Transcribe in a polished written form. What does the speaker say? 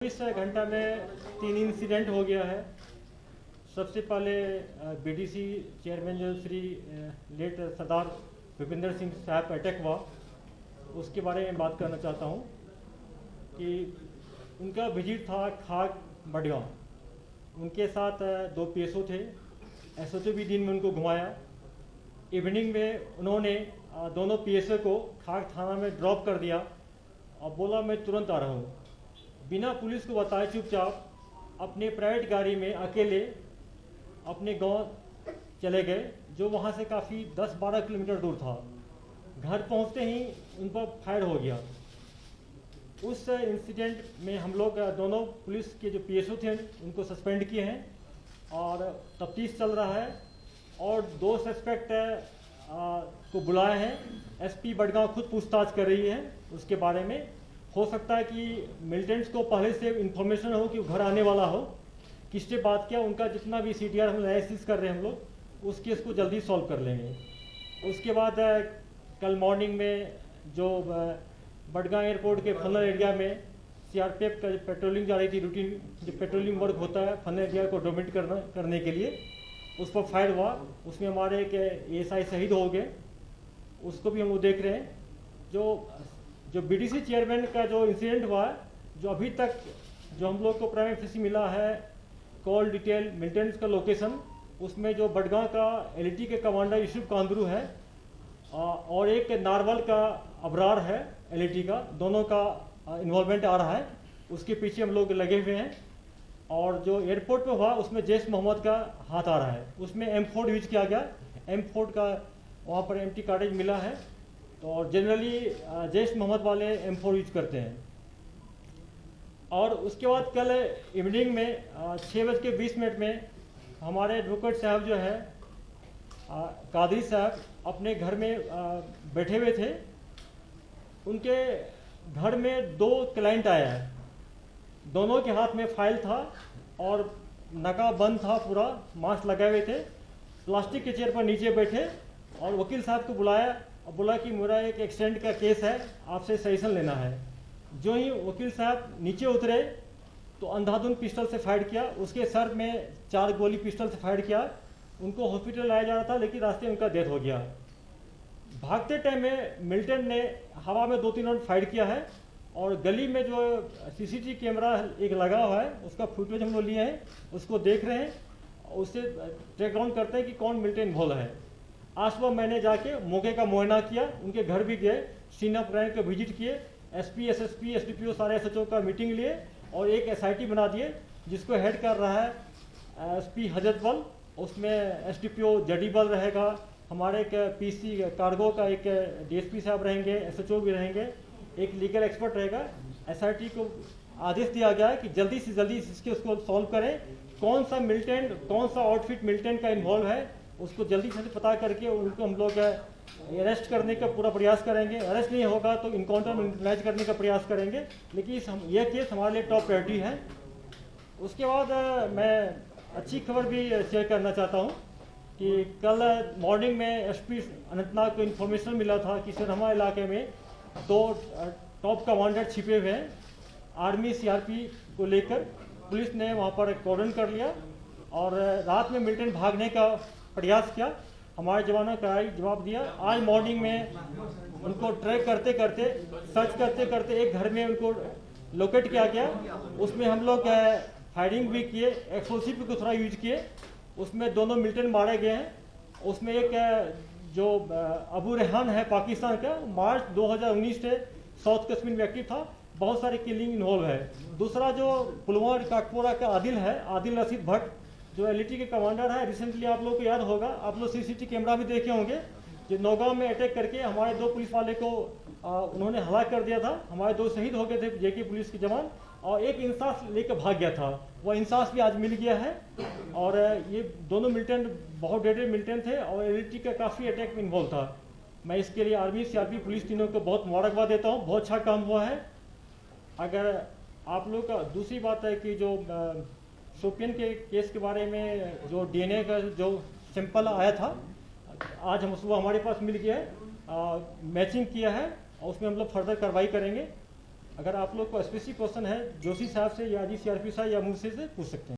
24 घंटा में 3 इंसिडेंट हो गया है। सबसे पहले बीडीसी चेयरमैन जो श्री लेट सरदार भूपेंद्र सिंह साहब अटैक हुआ, उसके बारे में बात करना चाहता हूं कि उनका विजिट था खाक बडगांव। उनके साथ 2 पीएसओ थे। एसओ भी दिन में उनको घुमाया। इवनिंग में उन्होंने दोनों पीएसओ को खाक थाना में ड्रॉप कर दिया और बोला मैं तुरंत आ रहा हूँ। बिना पुलिस को बताए चुपचाप अपने प्राइवेट गाड़ी में अकेले अपने गांव चले गए, जो वहां से काफ़ी 10-12 किलोमीटर दूर था। घर पहुंचते ही उन पर फायर हो गया। उस इंसिडेंट में हम लोग दोनों पुलिस के जो पीएसओ थे उनको सस्पेंड किए हैं और तफ्तीश चल रहा है और 2 सस्पेक्ट को बुलाए हैं। एसपी बडगांव खुद पूछताछ कर रही है उसके बारे में। हो सकता है कि मिलिटेंट्स को पहले से इन्फॉर्मेशन हो कि घर आने वाला हो, किससे बात किया, उनका जितना भी सीटीआर हम एनालिसिस कर रहे हैं हम लोग, उस केस को जल्दी सॉल्व कर लेंगे। उसके बाद कल मॉर्निंग में जो बडगांव एयरपोर्ट के फनल एरिया में सीआरपीएफ का पेट्रोलिंग जा रही थी, रूटीन जो पेट्रोलिंग वर्क होता है फनल एरिया को डोमिनेट करने के लिए, उस पर फायर हुआ। उसमें हमारे एक एएसआई शहीद हो गए, उसको भी हम लोग देख रहे हैं। जो बीडीसी चेयरमैन का जो इंसिडेंट हुआ है, जो अभी तक जो हम लोग को प्राइम फेसी मिला है कॉल डिटेल मिलिटेंट्स का लोकेशन, उसमें जो बडगांव का एलईटी के कमांडर यूसुफ कांदरू है और एक नारवल का अबरार है एलईटी का, दोनों का इन्वॉल्वमेंट आ रहा है। उसके पीछे हम लोग लगे हुए हैं। और जो एयरपोर्ट पे हुआ उसमें जैश मोहम्मद का हाथ आ रहा है। उसमें M4 यूज किया गया। M4 का वहाँ पर एम्प्टी कार्टेज मिला है। तो और जनरली जैश मोहम्मद वाले M4 यूज करते हैं। और उसके बाद कल इवनिंग में 6:20 में हमारे एडवोकेट साहब जो है कादरी साहब अपने घर में बैठे हुए थे। उनके घर में 2 क्लाइंट आया है। दोनों के हाथ में फाइल था और नका बंद था, पूरा मास्क लगाए हुए थे। प्लास्टिक के चेयर पर नीचे बैठे और वकील साहब को बुलाया और बोला कि मेरा एक एक्सीडेंट का केस है, आपसे सजेशन लेना है। जो ही वकील साहब नीचे उतरे तो अंधाधुंध पिस्टल से फायर किया। उसके सर में 4 गोली पिस्टल से फायर किया। उनको हॉस्पिटल लाया जा रहा था, लेकिन रास्ते में उनका डेथ हो गया। भागते टाइम में मिलिटेंट ने हवा में 2-3 राउंड फायर किया है और गली में जो सीसीटीवी कैमरा एक लगा हुआ है उसका फुटेज हम लोग लिए हैं, उसको देख रहे हैं। उससे ट्रैक डाउन करते हैं कि कौन मिलिटेंट इन्वॉल्व है। आज सुबह मैंने जाके मौके का मुआयना किया, उनके घर भी गए, सीन ऑफ क्राइम का विजिट किए, एसपी, एसएसपी, एसडीपीओ सारे एसएचओ का मीटिंग लिए और एक एसआईटी बना दिए जिसको हेड कर रहा है एसपी हजरत बल। उसमें एसडीपीओ जडी बल रहेगा, हमारे एक पीसी कार्गो का एक डीएसपी साहब रहेंगे, एसएचओ भी रहेंगे, एक लीगल एक्सपर्ट रहेगा। एसआईटी को आदेश दिया गया है कि जल्दी से जल्दी इसके उसको सॉल्व करें। कौन सा मिलिटेंट, कौन सा आउटफिट मिलिटेंट का इन्वॉल्व है, उसको जल्दी से पता करके उनको हम लोग अरेस्ट करने का पूरा प्रयास करेंगे। अरेस्ट नहीं होगा तो इनकाउंटर में यूटिलाइज करने का प्रयास करेंगे, लेकिन यह केस हमारे लिए टॉप प्रायोरिटी है। उसके बाद मैं अच्छी खबर भी शेयर करना चाहता हूँ कि कल मॉर्निंग में एसपी अनंतनाग को इन्फॉर्मेशन मिला था कि सरहमा इलाके में 2 टॉप कमांडर छिपे हुए हैं। आर्मी सीआरपी को लेकर पुलिस ने वहाँ पर कॉर्डन कर लिया और रात में मिलिटेंट भागने का प्रयास किया। हमारे जवानों का जवाब दिया। आज मॉर्निंग में उनको ट्रैक करते करते, सर्च करते करते एक घर में उनको लोकेट किया गया। उसमें हम लोग फायरिंग भी किए, एक्सप्लोसिव भी थोड़ा यूज किए। उसमें दोनों मिलिटेंट मारे गए हैं। उसमें एक जो अबू रेहान है पाकिस्तान का, मार्च 2019 से साउथ कश्मीर में एक्टिव था, बहुत सारे किलिंग इन्वॉल्व है। दूसरा जो पुलवामा काकपोरा का आदिल है, आदिल रशीद भट्ट, जो एलईटी के कमांडर है। रिसेंटली आप लोगों को याद होगा, आप लोग सीसीटीवी कैमरा भी देखे होंगे, जो नौगांव में अटैक करके हमारे 2 पुलिस वाले को उन्होंने हलाक कर दिया था। हमारे 2 शहीद हो गए थे जेके पुलिस के जवान और एक इंसास लेकर भाग गया था। वह इंसास भी आज मिल गया है। और ये दोनों मिलिटेंट बहुत डेडेड मिलिटेंट थे और एलईटी का काफ़ी अटैक में इन्वॉल्व था। मैं इसके लिए आर्मी, सीआरपी, पुलिस तीनों को बहुत मुबारकबाद देता हूँ। बहुत अच्छा काम हुआ है। अगर आप लोग का दूसरी बात है कि जो शोपियन के केस के बारे में जो डीएनए का जो सैंपल आया था, आज हम सुबह हमारे पास मिल गया है, मैचिंग किया है और उसमें हम लोग फर्दर कार्रवाई करेंगे। अगर आप लोग को स्पेसिफिक क्वेश्चन है जोशी साहब से या जी सीआरपी साहब या मुझसे से पूछ सकते हैं।